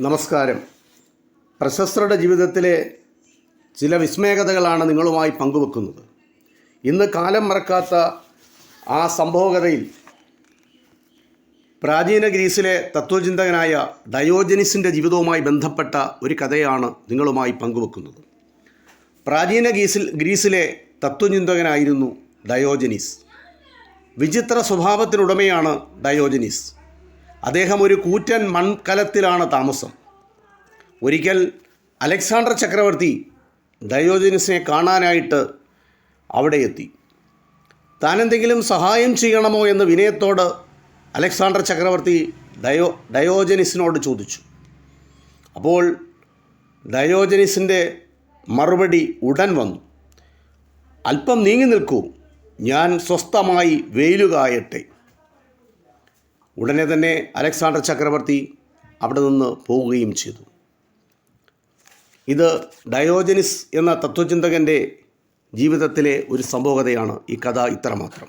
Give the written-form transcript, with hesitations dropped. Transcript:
നമസ്കാരം. പ്രശസ്തരുടെ ജീവിതത്തിലെ ചില വിസ്മയകഥകളാണ് നിങ്ങളുമായി പങ്കുവെക്കുന്നത്. ഇന്ന് കാലം മറക്കാത്ത ആ സംഭവകഥയിൽ പ്രാചീന ഗ്രീസിലെ തത്വചിന്തകനായ ഡയോജനിസിൻ്റെ ജീവിതവുമായി ബന്ധപ്പെട്ട ഒരു കഥയാണ് നിങ്ങളുമായി പങ്കുവെക്കുന്നത്. പ്രാചീന ഗ്രീസിലെ തത്വചിന്തകനായിരുന്നു ഡയോജനിസ്. വിചിത്ര സ്വഭാവത്തിനുടമയാണ് ഡയോജനിസ്. അദ്ദേഹം ഒരു കൂറ്റൻ മൺകലത്തിലാണ് താമസം. ഒരിക്കൽ അലക്സാണ്ടർ ചക്രവർത്തി ഡയോജനിസിനെ കാണാനായിട്ട് അവിടെ എത്തി. താനെന്തെങ്കിലും സഹായം ചെയ്യണമോ എന്ന് വിനയത്തോട് അലക്സാണ്ടർ ചക്രവർത്തി ഡയോജനിസിനോട് ചോദിച്ചു. അപ്പോൾ ഡയോജനിസിൻ്റെ മറുപടി ഉടൻ വന്നു. അല്പം നീങ്ങി നിൽക്കൂ, ഞാൻ സ്വസ്ഥമായി വെയിലുകായട്ടെ. ഉടനെ തന്നെ അലക്സാണ്ടർ ചക്രവർത്തി അവിടെ നിന്ന് പോവുകയും ചെയ്തു. ഇത് ഡയോജനിസ് എന്ന തത്വചിന്തകൻ്റെ ജീവിതത്തിലെ ഒരു സംഭവകഥയാണ്. ഈ കഥ ഇത്രമാത്രം.